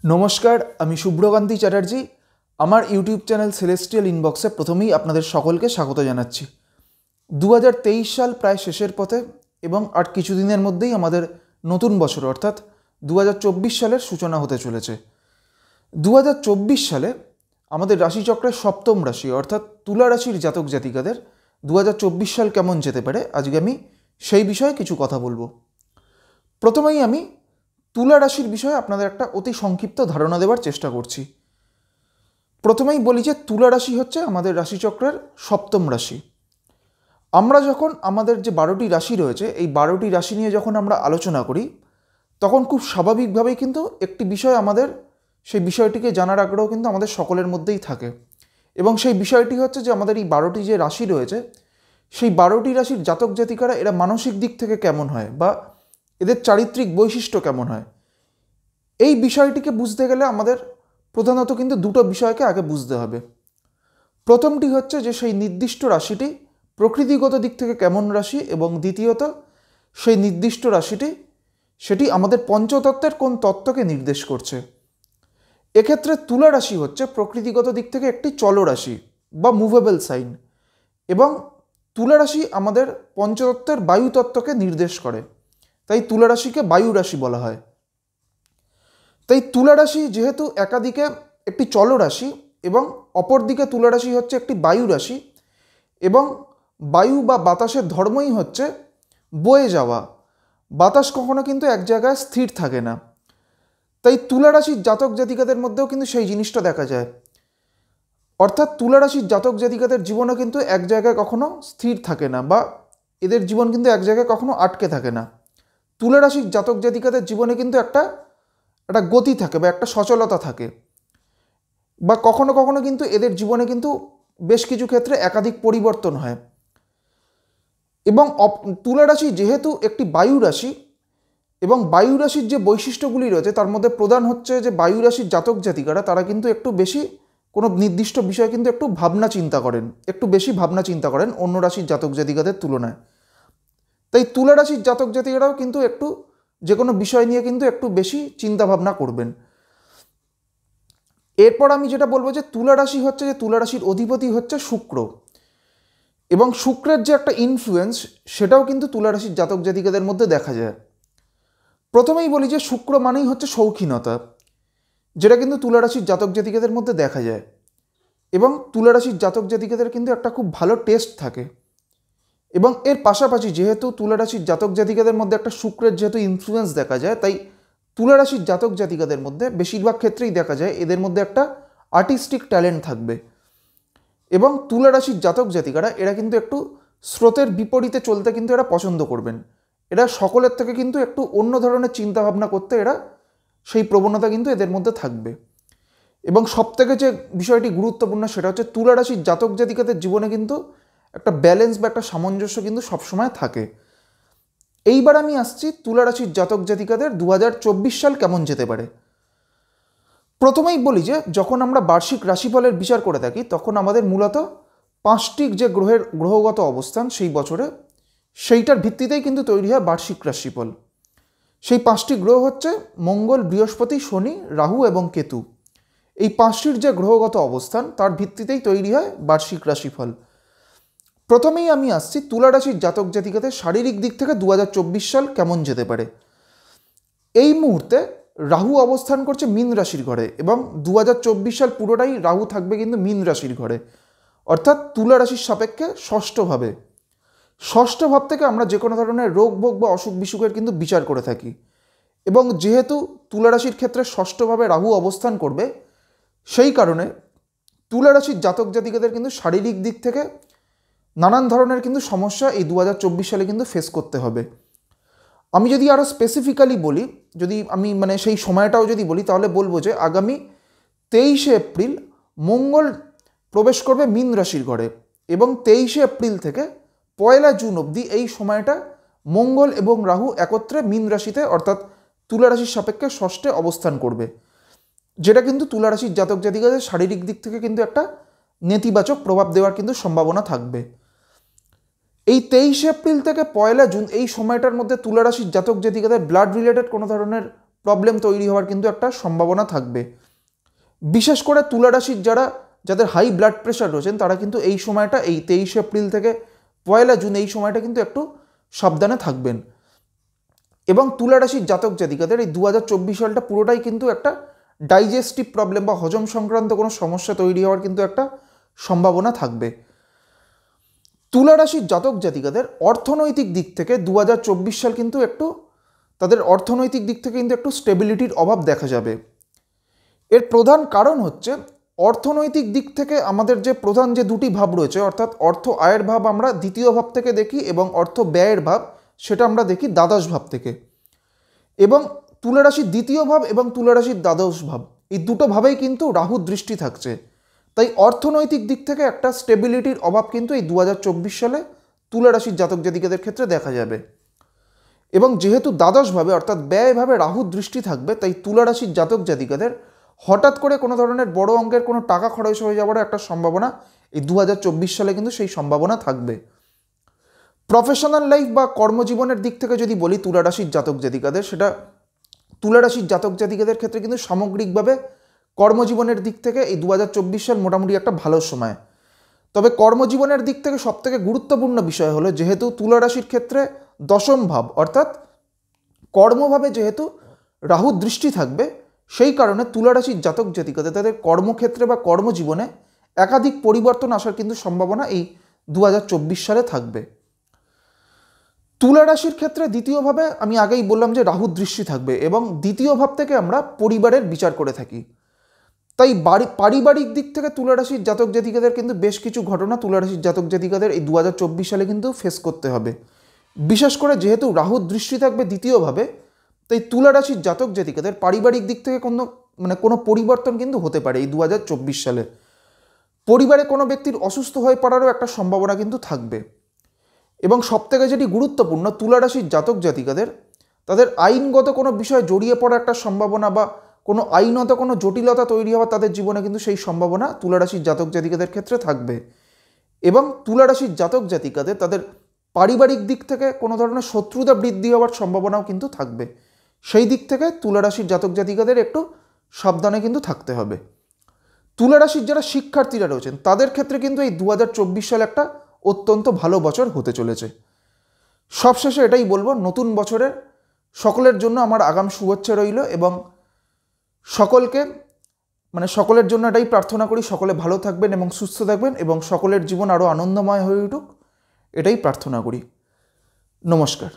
नमस्कार आमी शुभ्रकांती चैटार्जी आमार यूट्यूब चैनल सेलेस्टियल इनबक्से प्रथमेई आपनादेर सकलके स्वागत जानाच्छि। 2023 साल प्राय शेषेर पथे एबं आर किछुदिनेर मध्येई आमादेर नतून बछर अर्थात 2024 सालेर सूचना होते चलेছে। 2024 साले आमादेर राशिचक्रेर सप्तम राशि अर्थात तुला राशिर जातक जातिकादेर 2024 साल केमन जेते पारे आजके आमी सेई विषये किछु कथा बोलबो। प्रथमेई आमी तुला राशिर विषये आपनादेर एकटा अति संक्षिप्त धारणा देवार चेष्टा करछि। प्रथमेई बोली जे तुला राशि हच्छे आमादेर राशिचक्रेर सप्तम राशि। आमरा जखन आमादेर जे 12टी राशि रयेछे एई 12टी राशि निये जखन आमरा आलोचना करी तखन खूब स्वाभाविकभावेई किन्तु एकटी विषय आमादेर सेई विषयटिके जानार आग्रह किन्तु आमादेर सकलेर मध्येई थाके एबं सेई विषयटी हच्छे जे आमादेर एई 12टी जे राशि रयेछे सेई 12टी राशिर जातक जातिकारा एरा मानसिक दिक थेके केमन हय बा एদের চারিত্রিক বৈশিষ্ট্য কেমন হয় এই বিষয়টিকে বুঝতে গেলে আমাদের প্রধানত কিন্তু দুটো বিষয়কে আগে বুঝতে হবে। প্রথমটি হচ্ছে যে সেই নির্দিষ্ট রাশিটি প্রকৃতিগত দিক থেকে কেমন রাশি এবং দ্বিতীয়ত সেই নির্দিষ্ট রাশিটি সেটি আমাদের পঞ্চতত্ত্বের কোন তত্ত্বকে নির্দেশ করছে। এক্ষেত্রে তুলা রাশি হচ্ছে প্রকৃতিগত দিক থেকে একটি চলরাশি বা মুভেবল সাইন এবং তুলা রাশি আমাদের পঞ্চতত্ত্বের বায়ু তত্ত্বকে নির্দেশ করে, তাই তুলা রাশিকে বায়ু রাশি বলা হয়। তাই তুলা রাশি যেহেতু একাদিকে একটি চলরাশি এবং অপরদিকে তুলা রাশি হচ্ছে একটি বায়ু রাশি এবং বায়ু বা বাতাসের ধর্মই হচ্ছে বয়ে যাওয়া, বাতাস কখনো কিন্তু এক জায়গায় স্থির থাকে না। তাই তুলা রাশির জাতক জাতিকাদের মধ্যেও কিন্তু সেই জিনিসটা দেখা যায়, অর্থাৎ তুলা রাশির জাতক জাতিকাদের জীবনে কিন্তু এক জায়গায় কখনো স্থির থাকে না বা এদের জীবন কিন্তু এক জায়গায় কখনো আটকে থাকে না। তুলা রাশির জাতক জাতিকাদের জীবনে কিন্তু একটা গতি থাকে বা একটা সচলতা থাকে বা কখনো কখনো কিন্তু এদের জীবনে কিন্তু বেশ কিছু ক্ষেত্রে একাধিক পরিবর্তন হয়। এবং তুলা রাশি যেহেতু একটি বায়ু রাশি এবং বায়ু রাশির যে বৈশিষ্ট্যগুলি রয়েছে তার মধ্যে প্রধান হচ্ছে যে বায়ু রাশির জাতক জাতিকারা তারা কিন্তু একটু বেশি কোনো নির্দিষ্ট বিষয়ে কিন্তু একটু বেশি ভাবনা চিন্তা করেন অন্য রাশির জাতক জাতিকাদের তুলনায়। তাই তুলা রাশির জাতক জাতিকারাও কিন্তু একটু যে কোনো বিষয় নিয়ে কিন্তু একটু বেশি চিন্তা ভাবনা করবেন। এরপর আমি যেটা বলবো যে তুলা রাশি হচ্ছে যে তুলা রাশির অধিপতি হচ্ছে শুক্র এবং শুক্রের যে একটা ইনফ্লুয়েন্স সেটাও কিন্তু তুলা রাশির জাতক জাতিকাদের মধ্যে দেখা যায়। প্রথমেই বলি যে শুক্র মানেই হচ্ছে শৌখিনতা, যেটা কিন্তু তুলা রাশির জাতক জাতিকাদের মধ্যে দেখা যায় এবং তুলা রাশির জাতক জাতিকাদের কিন্তু একটা খুব ভালো টেস্ট থাকে এবং এর পাশাপাশি যেহেতু তুলা রাশির জাতক জাতিকাদের মধ্যে একটা শুক্রের যেহেতু ইনফ্লুয়েন্স দেখা যায় তাই তুলা রাশির জাতক জাতিকাদের মধ্যে বেশিরভাগ ক্ষেত্রেই দেখা যায় এদের মধ্যে একটা আর্টিস্টিক ট্যালেন্ট থাকবে এবং তুলা রাশির জাতক জাতিকারা এরা কিন্তু একটু স্রোতের বিপরীতে চলতে কিন্তু এরা পছন্দ করবেন। এরা সকলের থেকে কিন্তু একটু অন্য ধরনের চিন্তাভাবনা করতে এরা সেই প্রবণতা কিন্তু এদের মধ্যে থাকবে এবং সবথেকে যে বিষয়টি গুরুত্বপূর্ণ সেটা হচ্ছে তুলা রাশির জাতক জাতিকাদের জীবনে কিন্তু একটা ব্যালেন্স বা একটা সামঞ্জস্য কিন্তু সবসময় থাকে। এইবার আমি আসছি তুলা রাশির জাতক জাতিকাদের 2024 সাল কেমন যেতে পারে। প্রথমেই বলি যে যখন আমরা বার্ষিক রাশিফলের বিচার করে থাকি তখন আমাদের মূলত 5টি যে গ্রহগত অবস্থান সেই বছরে সেইটার ভিত্তিতেই কিন্তু তৈরি হয় বার্ষিক রাশিফল। সেই 5টি গ্রহ হচ্ছে মঙ্গল, বৃহস্পতি, শনি, রাহু এবং কেতু। এই 5টির যে গ্রহগত অবস্থান তার ভিত্তিতেই তৈরি হয় বার্ষিক রাশিফল। প্রথমেই আমি আসছি তুলা রাশির জাতক জাতিকাদের শারীরিক দিক থেকে 2024 সাল কেমন যেতে পারে। এই মুহূর্তে রাহু অবস্থান করছে মীন রাশির ঘরে এবং 2024 সাল পুরোটাই রাহু থাকবে কিন্তু মীন রাশির ঘরে, অর্থাৎ তুলা রাশির সাপেক্ষে ষষ্ঠ ভাব থেকে আমরা যে কোনো ধরনের রোগ ভোগ বা অসুখ বিসুখের কিন্তু বিচার করে থাকি এবং যেহেতু তুলা রাশির ক্ষেত্রে ষষ্ঠভাবে রাহু অবস্থান করবে সেই কারণে তুলা রাশির জাতক জাতিকাদের কিন্তু শারীরিক দিক থেকে নানান ধরনের কিন্তু সমস্যা এই 2024 সালে কিন্তু ফেস করতে হবে। আমি যদি আরও স্পেসিফিক্যালি বলি, যদি আমি সেই সময়টাও যদি বলি তাহলে বলবো যে আগামী 23শে এপ্রিল মঙ্গল প্রবেশ করবে মীন রাশির ঘরে এবং 23শে এপ্রিল থেকে 1 জুন অবধি এই সময়টা মঙ্গল এবং রাহু একত্রে মীন রাশিতে অর্থাৎ তুলা রাশির সাপেক্ষে ষষ্ঠে অবস্থান করবে, যেটা কিন্তু তুলা রাশির জাতক জাতিকাদের শারীরিক দিক থেকে কিন্তু একটা নেতিবাচক প্রভাব দেওয়ার কিন্তু সম্ভাবনা থাকবে। এই 23শে এপ্রিল থেকে 1 জুন এই সময়টার মধ্যে তুলা রাশির জাতক জাতিকাদের ব্লাড রিলেটেড কোনো ধরনের প্রবলেম তৈরি হওয়ার কিন্তু একটা সম্ভাবনা থাকবে। বিশেষ করে তুলা রাশির যাদের হাই ব্লাড প্রেশার রয়েছেন তারা কিন্তু এই সময়টা, এই 23 এপ্রিল থেকে 1 জুন এই সময়টা কিন্তু একটু সাবধানে থাকবেন। এবং তুলা রাশির জাতক জাতিকাদের এই 2024 সালটা পুরোটাই কিন্তু একটা ডাইজেস্টিভ প্রবলেম বা হজম সংক্রান্ত কোনো সমস্যা তৈরি হওয়ার কিন্তু একটা সম্ভাবনা থাকবে। তুলা রাশির জাতক জাতিকাদের অর্থনৈতিক দিক থেকে 2024 সাল কিন্তু একটু, তাদের অর্থনৈতিক দিক থেকে কিন্তু একটু স্টেবিলিটির অভাব দেখা যাবে। এর প্রধান কারণ হচ্ছে অর্থনৈতিক দিক থেকে আমাদের যে প্রধান যে দুটি ভাব রয়েছে, অর্থাৎ অর্থ আয়ের ভাব আমরা দ্বিতীয় ভাব থেকে দেখি এবং অর্থ ব্যয়ের ভাব সেটা আমরা দেখি দ্বাদশ ভাব থেকে। এবং তুলা রাশির দ্বিতীয় ভাব এবং তুলা রাশির দ্বাদশ ভাব এই দুটো ভাবেই কিন্তু রাহুর দৃষ্টি থাকছে। তাই অর্থনৈতিক দিক থেকে একটা স্টেবিলিটির অভাব কিন্তু এই 2024 সালে তুলা রাশির জাতক জাতিকাদের ক্ষেত্রে দেখা যাবে। এবং যেহেতু দ্বাদশভাবে অর্থাৎ ব্যয়ভাবে রাহুর দৃষ্টি থাকবে, তাই তুলা রাশির জাতক জাতিকাদের হঠাৎ করে কোনো ধরনের বড় অঙ্কের কোনো টাকা খরচ হয়ে যাওয়ার একটা সম্ভাবনা এই 2024 সালে কিন্তু সেই সম্ভাবনা থাকবে। প্রফেশনাল লাইফ বা কর্মজীবনের দিক থেকে যদি বলি তুলা রাশির জাতক জাতিকাদের, সেটা তুলা রাশির জাতক জাতিকাদের ক্ষেত্রে কিন্তু সামগ্রিকভাবে কর্মজীবনের দিক থেকে এই 2024 সাল মোটামুটি একটা ভালো সময়। তবে কর্মজীবনের দিক থেকে সবথেকে গুরুত্বপূর্ণ বিষয় হলো, যেহেতু তুলা রাশির ক্ষেত্রে দশম ভাব অর্থাৎ কর্মভাবে যেহেতু রাহুর দৃষ্টি থাকবে, সেই কারণে তুলা রাশির জাতক জাতিকাদের তাদের কর্মক্ষেত্রে বা কর্মজীবনে একাধিক পরিবর্তন আসার কিন্তু সম্ভাবনা এই 2024 সালে থাকবে। তুলা রাশির ক্ষেত্রে দ্বিতীয়ভাবে আমি আগেই বললাম যে রাহুর দৃষ্টি থাকবে এবং দ্বিতীয় ভাব থেকে আমরা পরিবারের বিচার করে থাকি। তাই পারিবারিক দিক থেকে তুলা রাশির জাতক জাতিকাদের কিন্তু বেশ কিছু ঘটনা তুলা রাশির জাতক জাতিকাদের এই 2024 সালে কিন্তু ফেস করতে হবে। বিশেষ করে যেহেতু রাহুর দৃষ্টি থাকবে দ্বিতীয়ভাবে, তাই তুলা রাশির জাতক জাতিকাদের পারিবারিক দিক থেকে কোনো পরিবর্তন কিন্তু হতে পারে এই 2024 সালে। পরিবারে কোনো ব্যক্তির অসুস্থ হয়ে পড়ারও একটা সম্ভাবনা কিন্তু থাকবে। এবং সবথেকে যেটি গুরুত্বপূর্ণ, তুলা রাশির জাতক জাতিকাদের তাদের আইনগত কোনো বিষয়ে জড়িয়ে পড়ার একটা সম্ভাবনা বা কোনো আইনত কোনো জটিলতা তৈরি হওয়া তাদের জীবনে কিন্তু সেই সম্ভাবনা তুলা রাশির জাতক জাতিকাদের ক্ষেত্রে থাকবে। এবং তুলা রাশির জাতক জাতিকাদের তাদের পারিবারিক দিক থেকে কোনো ধরনের শত্রুতা বৃদ্ধি হওয়ার সম্ভাবনাও কিন্তু থাকবে। সেই দিক থেকে তুলা রাশির জাতক জাতিকাদের একটু সাবধানে কিন্তু থাকতে হবে। তুলা রাশির যারা শিক্ষার্থীরা রয়েছেন তাদের ক্ষেত্রে কিন্তু এই 2024 সাল একটা অত্যন্ত ভালো বছর হতে চলেছে। সবশেষে এটাই বলবো, নতুন বছরের সকলের জন্য আমার আগাম শুভেচ্ছা রইল এবং সকলের জন্য এটাই প্রার্থনা করি, সকলে ভালো থাকবেন এবং সুস্থ থাকবেন এবং সকলের জীবন আরও আনন্দময় হয়ে উঠুক, এটাই প্রার্থনা করি। নমস্কার।